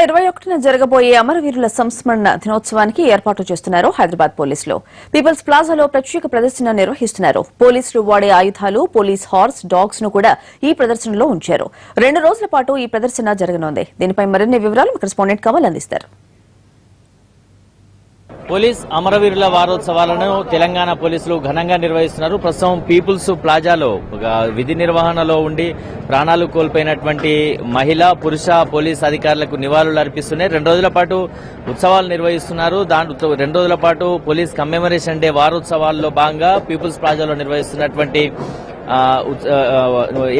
21న జరగబోయే అమరవీరుల సంస్మరణ దినోత్సవానికి ఏర్పాట్లు చేస్తున్నారు హైదరాబాద్ పోలీసులు. పీపుల్స్ ప్లాజాలో ప్రత్యేక ప్రదర్శన నిర్వహిస్తున్నారు. పోలీసులు వాడే ఆయుధాలు, పోలీస్ హార్స్, డాగ్స్ ను కూడా ఈ ప్రదర్శనలో ఉంచారు. 2 రోజుల పాటు ఈ ప్రదర్శన జరగనుంది. దీనిపై మరిన్ని వివరాలు కరెస్పాండెంట్ కమల్ అందిస్తారు. పోలీస్ అమరవీరుల వారోత్సవాలను తెలంగాణ పోలీసులు ఘనంగా నిర్వహిస్తున్నారు. ప్రస్తుతం పీపుల్స్ ప్లాజాలో విధి నిర్వహణలో ఉండి ప్రాణాలు కోల్పోయినటువంటి మహిళా, పురుష పోలీస్ అధికారులకు నివాళులు అర్పిస్తున్నాయి. 2 రోజుల పాటు ఉత్సవాలు నిర్వహిస్తున్నారు. దాంట్లో 2 రోజుల పాటు పోలీస్ కమ్మెమరేషన్ డే వారోత్సవాల్లో భాగంగా పీపుల్స్ ప్లాజాలో నిర్వహిస్తున్నటువంటి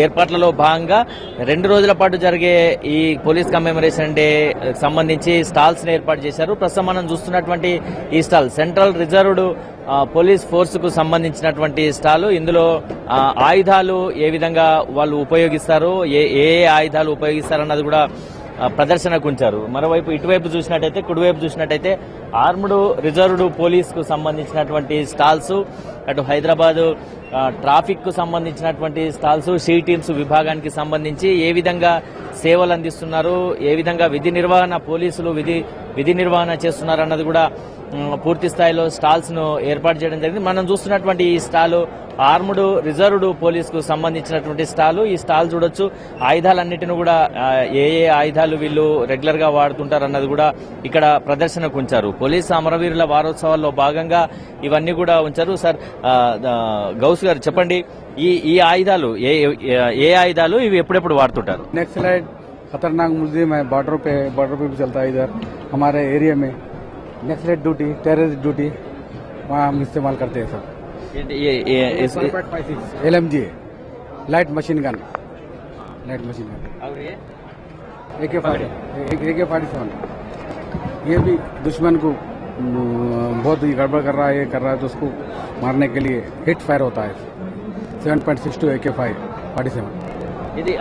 ఏర్పాట్లలో భాగంగా 2 రోజుల పాటు జరిగే ఈ పోలీస్ కమ్మెమరేషన్ డే సంబంధించి స్టాల్స్ ని ఏర్పాటు చేశారు. ప్రస్తుతం మనం చూస్తున్నటువంటి ఈ stall central reserved police force కు సంబంధించినటువంటి స్టాల్. ఇందులో ఆయుధాలు ఏ విధంగా వాళ్ళు ఉపయోగిస్తారు, ఏ ఆయుధాలు ఉపయోగిస్తారన్నది కూడా ప్రదర్శనకు ఉంచారు. మరోవైపు ఇటువైపు చూసినట్టయితే, కుడివైపు చూసినట్టయితే ఆర్మ్డ్ రిజర్వ్డ్ పోలీస్ కు సంబంధించినటువంటి స్టాల్స్, అటు హైదరాబాద్ ట్రాఫిక్ కు సంబంధించినటువంటి స్టాల్స్, సి టీమ్స్ విభాగానికి సంబంధించి ఏ విధంగా సేవలు అందిస్తున్నారు, ఏ విధంగా విధి నిర్వహణ పోలీసులు విధి నిర్వహణ చేస్తున్నారు అన్నది కూడా పూర్తి స్థాయిలో స్టాల్స్ ను ఏర్పాటు చేయడం జరిగింది. మనం చూస్తున్నటువంటి ఈ స్టాల్ ఆర్మ్డ్ రిజర్వ్డ్ పోలీస్ కు సంబంధించినటువంటి స్టాల్. ఈ స్టాల్ చూడొచ్చు. ఆయుధాలన్నిటిని కూడా ఏ ఆయుధాలు వీళ్ళు రెగ్యులర్ గా వాడుతుంటారు అన్నది కూడా ఇక్కడ ప్రదర్శనకు ఉంచారు. పోలీస్ అమరవీరుల వారోత్సవాల్లో భాగంగా ఇవన్నీ కూడా ఉంచారు. సార్ గౌస్ గారు చెప్పండి, ఈ ఆయుధాలు ఏ ఆయుధాలు, ఇవి ఎప్పుడెప్పుడు వాడుతుంటారు? नक्सलाइट खतरनाक मुलजिम है, बॉर्डर पे भी चलता है इधर हमारे एरिया में. नक्सलाइट ड्यूटी, टेररिस्ट ड्यूटी वहाँ हम इस्तेमाल करते हैं sir. LMG light machine gun AK-47 ये भी दुश्मन को बहुत ही गड़बड़ कर रहा है तो उसको मारने के लिए हिट फायर होता है. 7.62 AK-47. ఇది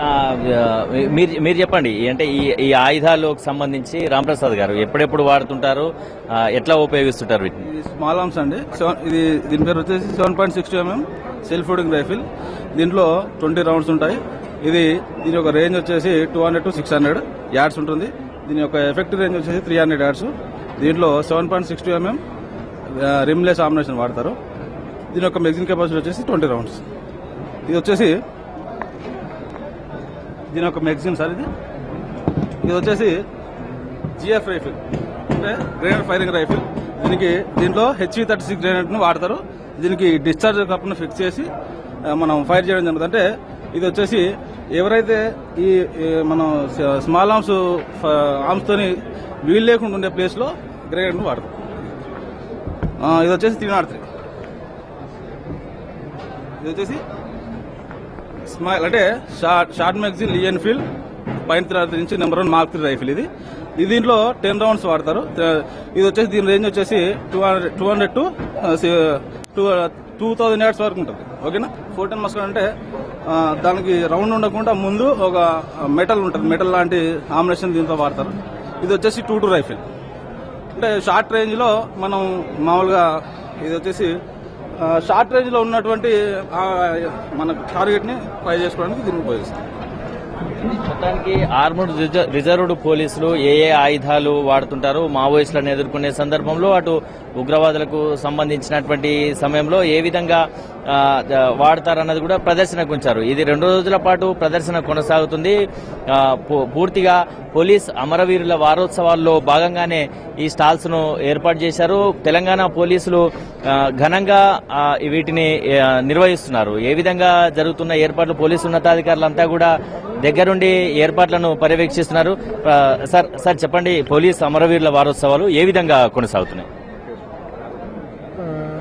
మీరు చెప్పండి, అంటే ఈ ఆయుధాలకు సంబంధించి రాంప్రసాద్ గారు ఎప్పుడెప్పుడు వాడుతుంటారు, ఎట్లా ఉపయోగిస్తుంటారు వీటిని? ఇది స్మాల్ ఆర్మ్స్ అండి. దీని పేరు వచ్చేసి 7.62 mm సెల్ఫ్ లోడింగ్ రైఫిల్. దీంట్లో 20 రౌండ్స్ ఉంటాయి. దీని యొక్క రేంజ్ వచ్చేసి 200 to 600 యార్డ్స్ ఉంటుంది. దీని యొక్క ఎఫెక్టివ్ రేంజ్ వచ్చేసి 300 యార్డ్స్. దీంట్లో 7.62 mm రిమ్లెస్ ఆమ్యునేషన్ వాడతారు. దీని యొక్క మెగ్జిన్ కెపాసిటీ వచ్చేసి 20 రౌండ్స్. ఇది వచ్చేసి దీని యొక్క మెగ్జిన్ సార్. ఇది వచ్చేసి GF రైఫిల్, అంటే గ్రెనేడ్ ఫైరింగ్ రైఫిల్. దీంట్లో HV-36 గ్రెనేడ్ ను వాడతారు. దీనికి డిశ్చార్జ్ కప్ను ఫిక్స్ చేసి మనం ఫైర్ చేయడం జరుగుతుంది. అంటే ఇది వచ్చేసి ఎవరైతే ఈ మనం స్మాల్ ఆర్మ్స్ తోని వీల్ లేకుండా ఉండే ప్లేస్ లో గ్రెనేడ్ ను వాడతారు. ఇది వచ్చేసి 303. ఇది వచ్చేసి స్మైల్, అంటే షార్ట్ మ్యాగజైన్ లీ ఎన్ఫీల్డ్ పైన 3 నుంచి నెంబర్ 1 మార్క్ 3 రైఫిల్. ఇది దీంట్లో 10 రౌండ్స్ వాడతారు. ఇది వచ్చేసి దీని రేంజ్ వచ్చేసి 200 to 2000 యార్డ్స్ వరకు ఉంటుంది. ఓకేనా. 14 మస్కట్ అంటే దానికి రౌండ్ ఉండకుండా ముందు ఒక మెటల్ ఉంటుంది, మెటల్ లాంటి ఆమ్యునేషన్ దీంతో వాడతారు. ఇది వచ్చేసి 2-2 రైఫిల్, అంటే షార్ట్ రేంజ్ లో మనం మామూలుగా ఇది వచ్చేసి షార్ట్ రేంజ్ లో ఉన్నటువంటి మన టార్గెట్ ని ఫైర్ చేసుకోవడానికి దీన్ని ఉపయోగిస్తాం. మొత్తానికి ఆర్మ్డ్ రిజర్వ్డ్ పోలీసులు ఏ ఆయుధాలు వాడుతుంటారు, మావోయిస్టులను ఎదుర్కొనే సందర్భంలో, అటు ఉగ్రవాదులకు సంబంధించినటువంటి సమయంలో ఏ విధంగా వాడతారన్నది కూడా ప్రదర్శనకు ఉంచారు. ఇది 2 రోజుల పాటు ప్రదర్శన కొనసాగుతుంది. పూర్తిగా పోలీస్ అమరవీరుల వారోత్సవాల్లో భాగంగానే ఈ స్టాల్స్ ను ఏర్పాటు చేశారు. తెలంగాణ పోలీసులు ఘనంగా వీటిని నిర్వహిస్తున్నారు. ఏ విధంగా జరుగుతున్న ఏర్పాట్లు పోలీసు ఉన్నతాధికారులంతా కూడా దగ్గరుండి ఏర్పాట్లను పర్యవేక్షిస్తున్నారు. సార్ చెప్పండి, పోలీస్ అమరవీరుల వారోత్సవాలు ఏ విధంగా కొనసాగుతున్నాయి?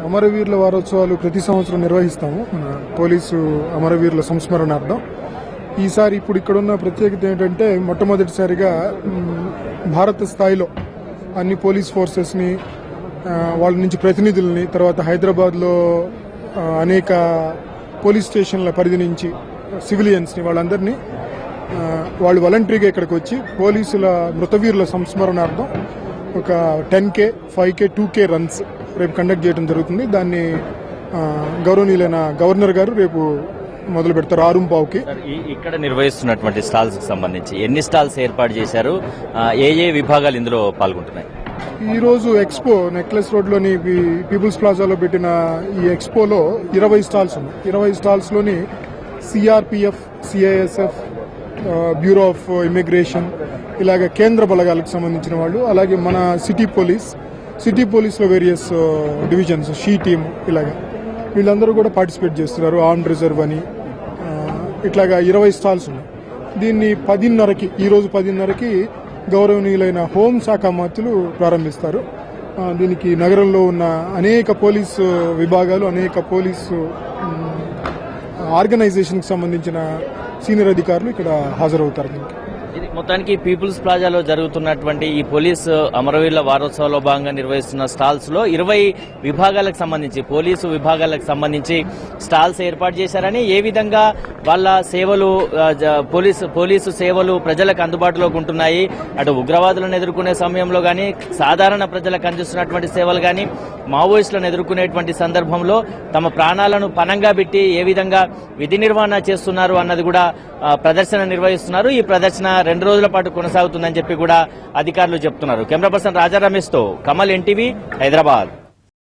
అమరవీరుల వారోత్సవాలు ప్రతి సంవత్సరం నిర్వహిస్తాము మన పోలీసు అమరవీరుల సంస్మరణార్థం. ఈసారి ఇప్పుడు ఇక్కడున్న ప్రత్యేకత ఏంటంటే, మొట్టమొదటిసారిగా భారత స్థాయిలో అన్ని పోలీస్ ఫోర్సెస్ని, వాళ్ళ నుంచి ప్రతినిధుల్ని, తర్వాత హైదరాబాద్లో అనేక పోలీస్ స్టేషన్ల పరిధి నుంచి సివిలియన్స్ని, వాళ్ళందరినీ వాళ్ళు వాలంటరీగా ఇక్కడికి వచ్చి పోలీసుల మృతవీరుల సంస్మరణార్థం ఒక 10K, 5K, 2K రన్స్ రేపు కండక్ట్ చేయడం జరుగుతుంది. దాన్ని గౌరవనీయులైన గవర్నర్ గారు రేపు మొదలు పెడతారు 6:15కి. సార్, ఇక్కడ నిర్వహిస్తున్నటువంటి స్టాల్స్ కి సంబంధించి ఎన్ని స్టాల్స్ ఏర్పాటు చేశారు, ఏ విభాగాలు ఇందులో పాల్గొంటున్నాయి? ఈ రోజు ఎక్స్పో నెక్లెస్ రోడ్ లోని పీపుల్స్ ప్లాజాలో పెట్టిన ఈ ఎక్స్పోలో 20 స్టాల్స్ ఉన్నాయి. 20 స్టాల్స్ లోని CRPF, CISF, bureau of immigration, ఇలాగ కేంద్ర బలగాలకు సంబంధించిన వాళ్ళు, అలాగే మన సిటీ పోలీస్లో వేరియస్ డివిజన్స్, షీ టీమ్, ఇలాగ వీళ్ళందరూ కూడా పార్టిసిపేట్ చేస్తున్నారు. ఆర్మ్డ్ రిజర్వ్ అని ఇట్లాగా 20 స్టాల్స్ ఉన్నాయి. దీన్ని 10:30కి, ఈరోజు 10:30కి గౌరవనీయులైన హోంశాఖ మంత్రులు ప్రారంభిస్తారు. దీనికి నగరంలో ఉన్న అనేక పోలీసు విభాగాలు, అనేక పోలీసు ఆర్గనైజేషన్కి సంబంధించిన సీనియర్ అధికారులు ఇక్కడ హాజరవుతారు. దీనికి ఇది మొత్తానికి పీపుల్స్ ప్లాజాలో జరుగుతున్నటువంటి ఈ పోలీసు అమరవీరుల వారోత్సవంలో భాగంగా నిర్వహిస్తున్న స్టాల్స్ లో 20 విభాగాలకు సంబంధించి, పోలీసు విభాగాలకు సంబంధించి స్టాల్స్ ఏర్పాటు చేశారని, ఏ విధంగా వాళ్ళ సేవలు, పోలీసు సేవలు ప్రజలకు అందుబాటులోకి ఉంటున్నాయి, అటు ఉగ్రవాదులను ఎదుర్కొనే సమయంలో గానీ, సాధారణ ప్రజలకు అందిస్తున్నటువంటి సేవలు గానీ, మావోయిస్టులను ఎదుర్కొనేటువంటి సందర్భంలో తమ ప్రాణాలను పణంగా పెట్టి ఏ విధంగా విధి నిర్వహణ చేస్తున్నారు అన్నది కూడా ప్రదర్శన నిర్వహిస్తున్నారు. ఈ ప్రదర్శన 2 రోజుల పాటు కొనసాగుతుందని చెప్పి కూడా అధికారులు చెప్తున్నారు. కెమెరా పర్సన్ రాజా రమేష్ తో కమల్, ఎన్టీవీ, హైదరాబాద్.